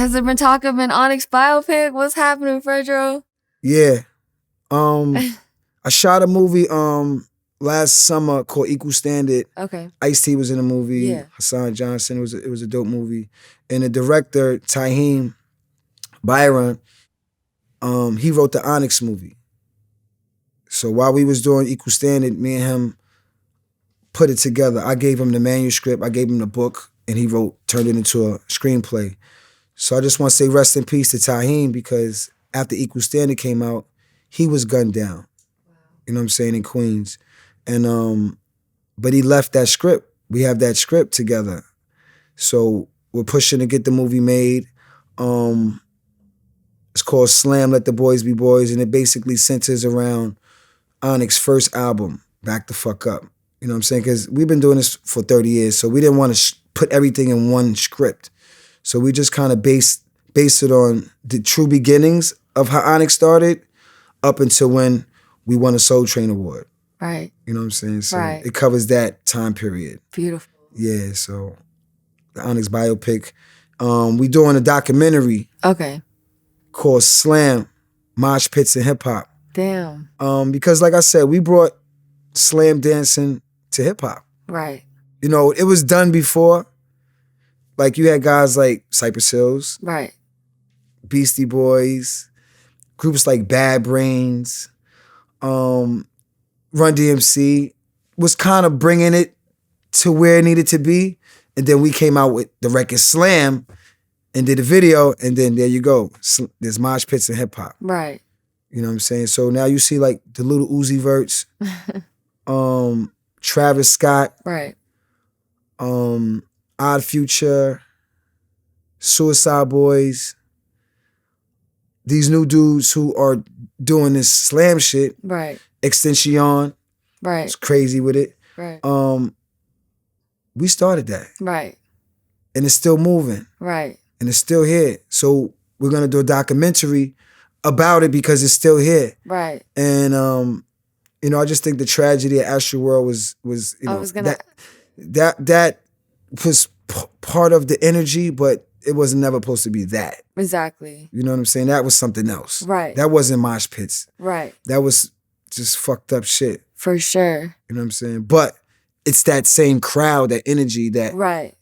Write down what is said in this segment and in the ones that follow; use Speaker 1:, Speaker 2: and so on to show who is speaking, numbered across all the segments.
Speaker 1: Has there been talk of an Onyx biopic? What's happening, Fredro?
Speaker 2: Yeah. I shot a movie last summer called Equal Standard.
Speaker 1: Okay.
Speaker 2: Ice-T was in the movie.
Speaker 1: Yeah.
Speaker 2: Hassan Johnson. It was a dope movie. And the director, Taheem Byron, he wrote the Onyx movie. So while we was doing Equal Standard, me and him put it together. I gave him the manuscript, I gave him the book, and he turned it into a screenplay. So I just want to say rest in peace to Taheem, because after Equal Standard came out, he was gunned down. Wow. You know what I'm saying, in Queens. And but he left that script. We have that script together. So we're pushing to get the movie made. It's called Slam, Let the Boys Be Boys, and it basically centers around Onyx's first album, Back the Fuck Up. You know what I'm saying? Because we've been doing this for 30 years, so we didn't want to put everything in one script. So we just kind of base it on the true beginnings of how Onyx started up until when we won a Soul Train Award.
Speaker 1: Right.
Speaker 2: You know what I'm saying? So
Speaker 1: right.
Speaker 2: It covers that time period.
Speaker 1: Beautiful.
Speaker 2: Yeah, so the Onyx biopic. We doing a documentary.
Speaker 1: Okay.
Speaker 2: Called Slam, Mosh Pits and Hip Hop.
Speaker 1: Damn.
Speaker 2: Because like I said, we brought slam dancing to hip hop.
Speaker 1: Right.
Speaker 2: You know, it was done before. Like you had guys like Cypress Hills.
Speaker 1: Right.
Speaker 2: Beastie Boys, groups like Bad Brains, Run DMC was kind of bringing it to where it needed to be. And then we came out with the record Slam and did a video, and then there you go. There's Mosh Pits and Hip Hop.
Speaker 1: Right.
Speaker 2: You know what I'm saying? So now you see like the Little Uzi Verts, Travis Scott,
Speaker 1: right.
Speaker 2: Odd Future, Suicide Boys. These new dudes who are doing this slam shit.
Speaker 1: Right.
Speaker 2: Extension.
Speaker 1: Right.
Speaker 2: It's crazy with it.
Speaker 1: Right.
Speaker 2: We started that.
Speaker 1: Right.
Speaker 2: And it's still moving.
Speaker 1: Right.
Speaker 2: And it's still here. So we're gonna do a documentary about it because it's still here.
Speaker 1: Right.
Speaker 2: And you know, I just think the tragedy at Astroworld was you know, that was part of the energy, but it was never supposed to be that.
Speaker 1: Exactly.
Speaker 2: You know what I'm saying? That was something else.
Speaker 1: Right.
Speaker 2: That wasn't mosh pits.
Speaker 1: Right.
Speaker 2: That was just fucked up shit.
Speaker 1: For sure.
Speaker 2: You know what I'm saying? But it's that same crowd, that energy that
Speaker 1: right.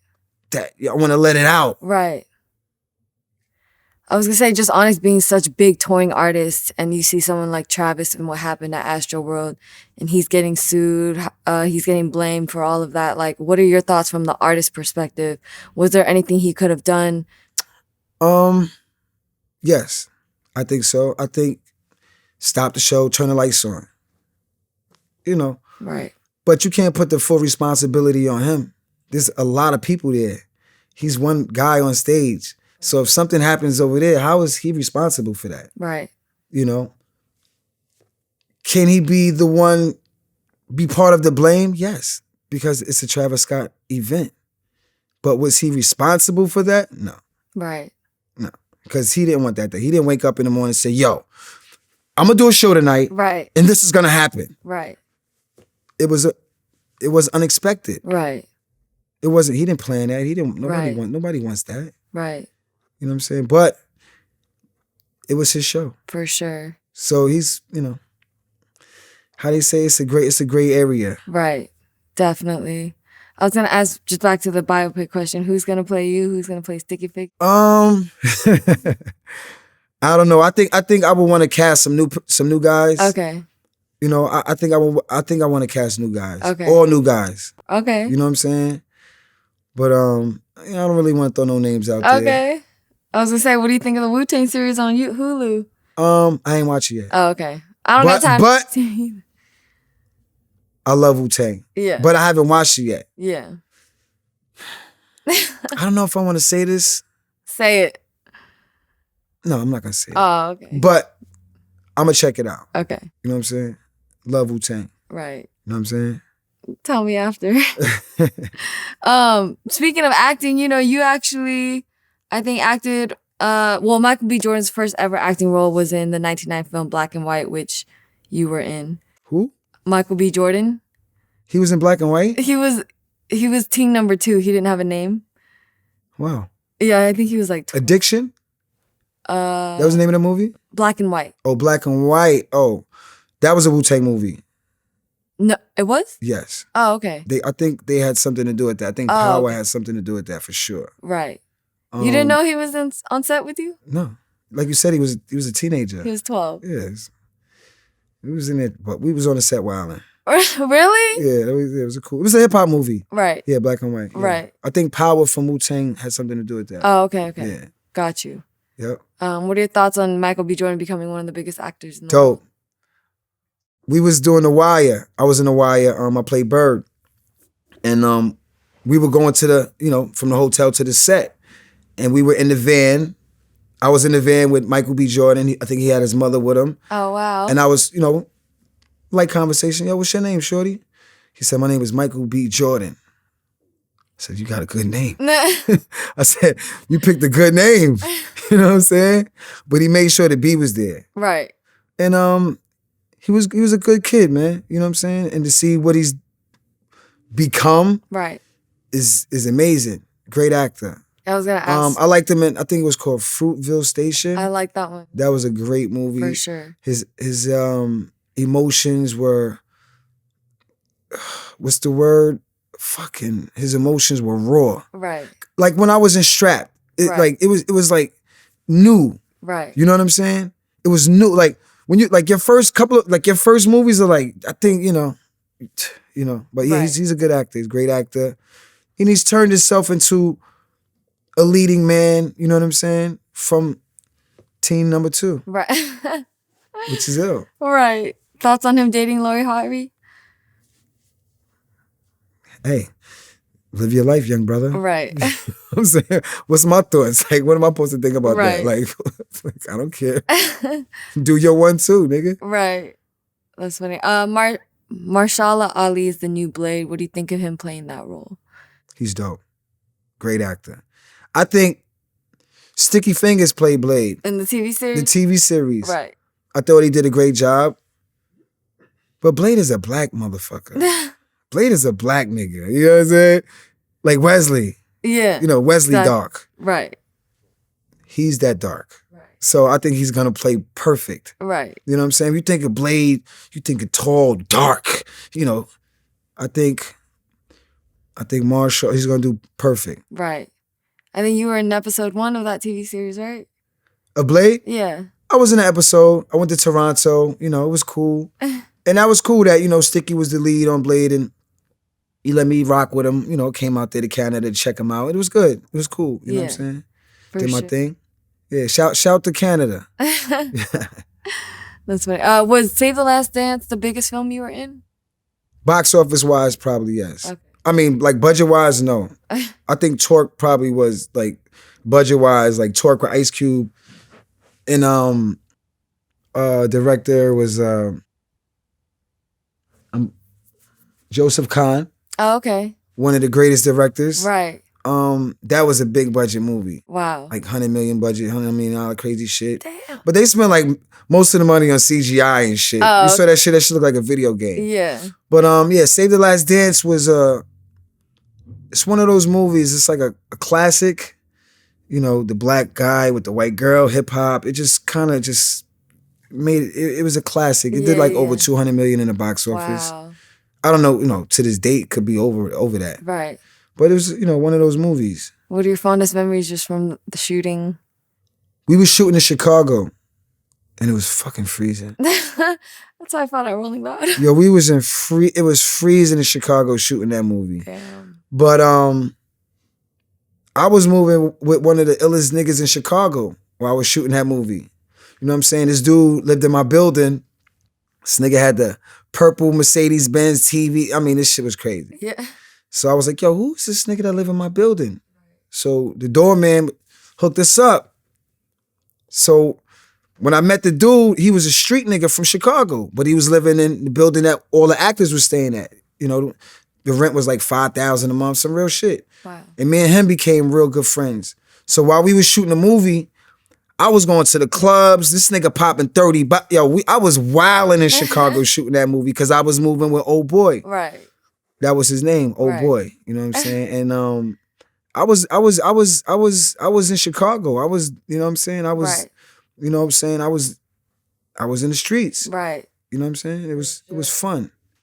Speaker 2: That I want to let it out.
Speaker 1: Right. I was gonna say, just Onyx being such big touring artists, and you see someone like Travis and what happened at Astroworld, and he's getting sued, he's getting blamed for all of that. Like, what are your thoughts from the artist perspective? Was there anything he could have done?
Speaker 2: Yes, I think so. I think stop the show, turn the lights on. You know.
Speaker 1: Right.
Speaker 2: But you can't put the full responsibility on him. There's a lot of people there. He's one guy on stage. So if something happens over there, how is he responsible for that?
Speaker 1: Right.
Speaker 2: You know? Can he be the one, be part of the blame? Yes, because it's a Travis Scott event. But was he responsible for that? No.
Speaker 1: Right.
Speaker 2: No, because he didn't want that. He didn't wake up in the morning and say, yo, I'm going to do a show tonight.
Speaker 1: Right.
Speaker 2: And this is going to happen.
Speaker 1: Right.
Speaker 2: It was unexpected.
Speaker 1: Right.
Speaker 2: It wasn't, he didn't plan that. Nobody wants that.
Speaker 1: Right.
Speaker 2: You know what I'm saying? But it was his show.
Speaker 1: For sure.
Speaker 2: So he's, you know, how they say it's a gray area.
Speaker 1: Right. Definitely. I was gonna ask, just back to the biopic question, who's gonna play you? Who's gonna play Sticky Fix?
Speaker 2: I don't know. I think I would want to cast some new guys.
Speaker 1: Okay.
Speaker 2: You know, I think I want to cast new guys.
Speaker 1: Okay.
Speaker 2: All new guys.
Speaker 1: Okay.
Speaker 2: You know what I'm saying? But I don't really want to throw no names out there.
Speaker 1: Okay. I was gonna say, what do you think of the Wu-Tang series on Hulu?
Speaker 2: I ain't watch it yet.
Speaker 1: Oh, okay. I don't got time.
Speaker 2: But I love Wu-Tang.
Speaker 1: Yeah.
Speaker 2: But I haven't watched it yet.
Speaker 1: Yeah.
Speaker 2: I don't know if I want to say this.
Speaker 1: Say it.
Speaker 2: No, I'm not gonna say it.
Speaker 1: Oh, okay.
Speaker 2: But I'm gonna check it out.
Speaker 1: Okay.
Speaker 2: You know what I'm saying? Love Wu-Tang.
Speaker 1: Right.
Speaker 2: You know what I'm saying?
Speaker 1: Tell me after. Speaking of acting, you know, you actually, I think, acted, Michael B. Jordan's first ever acting role was in the 1999 film Black and White, which you were in.
Speaker 2: Who?
Speaker 1: Michael B. Jordan.
Speaker 2: He was in Black and White?
Speaker 1: He was teen number 2. He didn't have a name.
Speaker 2: Wow.
Speaker 1: Yeah, I think he was like
Speaker 2: Addiction? That was the name of the movie?
Speaker 1: Black and White.
Speaker 2: Oh, Black and White. Oh, that was a Wu-Tang movie.
Speaker 1: No, it was?
Speaker 2: Yes.
Speaker 1: Oh, okay.
Speaker 2: I think they had something to do with that. I think Power had something to do with that for sure.
Speaker 1: Right. You didn't know he was on set with you?
Speaker 2: No. Like you said, he was a teenager.
Speaker 1: He was 12.
Speaker 2: Yes. He was in it, but we was on the set wilding.
Speaker 1: Really?
Speaker 2: Yeah, it was it was a hip hop movie.
Speaker 1: Right.
Speaker 2: Yeah, Black and White. Yeah.
Speaker 1: Right.
Speaker 2: I think Power from Wu-Tang had something to do with that.
Speaker 1: Oh, okay.
Speaker 2: Yeah.
Speaker 1: Got you.
Speaker 2: Yep.
Speaker 1: What are your thoughts on Michael B. Jordan becoming one of the biggest actors in the world?
Speaker 2: Dope. We was doing The Wire. I was in The Wire. I played Bird. And we were going to the, from the hotel to the set. And we were in the van. I was in the van with Michael B. Jordan. I think he had his mother with him.
Speaker 1: Oh, wow.
Speaker 2: And I was, light conversation. Yo, what's your name, shorty? He said, my name is Michael B. Jordan. I said, you got a good name. I said, you picked a good name. You know what I'm saying? But he made sure the B was there.
Speaker 1: Right.
Speaker 2: And he was a good kid, man. You know what I'm saying? And to see what he's become is amazing. Great actor.
Speaker 1: I was gonna ask.
Speaker 2: I liked him in, I think it was called Fruitville Station.
Speaker 1: I like that one.
Speaker 2: That was a great movie.
Speaker 1: For sure.
Speaker 2: His emotions were, what's the word? His emotions were raw.
Speaker 1: Right.
Speaker 2: Like when I was in Strap, it was like new.
Speaker 1: Right.
Speaker 2: You know what I'm saying? It was new. Like when you your first movies are like, I think, but yeah, he's a good actor. He's a great actor. And he's turned himself into a leading man, you know what I'm saying? From Teen Number 2.
Speaker 1: Right.
Speaker 2: Which is ill.
Speaker 1: Right. Thoughts on him dating Lori Harvey?
Speaker 2: Hey, live your life, young brother.
Speaker 1: Right.
Speaker 2: I'm saying, what's my thoughts? Like, what am I supposed to think about that? Like, I don't care. Do your one too, nigga.
Speaker 1: Right. That's funny. Marshala Ali is the new Blade. What do you think of him playing that role?
Speaker 2: He's dope. Great actor. I think Sticky Fingers played Blade.
Speaker 1: In the TV series?
Speaker 2: The TV series.
Speaker 1: Right.
Speaker 2: I thought he did a great job. But Blade is a black motherfucker. Blade is a black nigga. You know what I'm saying? Like Wesley.
Speaker 1: Yeah.
Speaker 2: Wesley dark.
Speaker 1: Right.
Speaker 2: He's that dark.
Speaker 1: Right.
Speaker 2: So I think he's going to play perfect.
Speaker 1: Right.
Speaker 2: You know what I'm saying? If you think of Blade, you think of tall, dark. I think Marshall, he's going to do perfect.
Speaker 1: Right. I think you were in episode 1 of that TV series, right?
Speaker 2: A Blade?
Speaker 1: Yeah.
Speaker 2: I was in an episode. I went to Toronto. It was cool. And that was cool that, Sticky was the lead on Blade and he let me rock with him. Came out there to Canada to check him out. It was good. It was cool. You know what I'm saying? Did my thing. Yeah, shout to Canada.
Speaker 1: That's funny. Was Save the Last Dance the biggest film you were in?
Speaker 2: Box office wise, probably yes. Okay. I mean, like budget wise, no. I think Torque probably was like budget wise, like Torque with Ice Cube. And director was Joseph Kahn.
Speaker 1: Oh, okay.
Speaker 2: One of the greatest directors.
Speaker 1: Right.
Speaker 2: That was a big budget movie.
Speaker 1: Wow. Like
Speaker 2: $100 million budget, $100 million crazy shit.
Speaker 1: Damn.
Speaker 2: But they spent like most of the money on CGI and shit. You saw that shit? That shit looked like a video game.
Speaker 1: Yeah.
Speaker 2: But yeah, Save the Last Dance was it's one of those movies. It's like a classic. The black guy with the white girl, hip hop. It just kind of just made it. It was a classic. It did like over 200 million in the box office.
Speaker 1: Wow.
Speaker 2: I don't know. To this date, could be over that.
Speaker 1: Right.
Speaker 2: But it was one of those movies.
Speaker 1: What are your fondest memories just from the shooting?
Speaker 2: We were shooting in Chicago, and it was fucking freezing.
Speaker 1: That's how I found out Rolling Loud.
Speaker 2: Yo, we was in It was freezing in Chicago shooting that movie.
Speaker 1: Damn.
Speaker 2: But I was moving with one of the illest niggas in Chicago while I was shooting that movie. You know what I'm saying? This dude lived in my building. This nigga had the purple Mercedes-Benz TV. I mean, this shit was crazy.
Speaker 1: Yeah.
Speaker 2: So I was like, yo, who's this nigga that live in my building? So the doorman hooked us up. So when I met the dude, he was a street nigga from Chicago, but he was living in the building that all the actors were staying at. The rent was like $5,000 a month, some real shit.
Speaker 1: Wow.
Speaker 2: And me and him became real good friends. So while we was shooting the movie, I was going to the clubs. This nigga popping 30. I was wilding in Chicago shooting that movie because I was moving with Old Boy.
Speaker 1: Right.
Speaker 2: That was his name, Old Boy. You know what I'm saying? And I was in Chicago. I was, you know what I'm saying?
Speaker 1: Right.
Speaker 2: You know what I'm saying? I was in the streets.
Speaker 1: Right.
Speaker 2: You know what I'm saying? It was fun.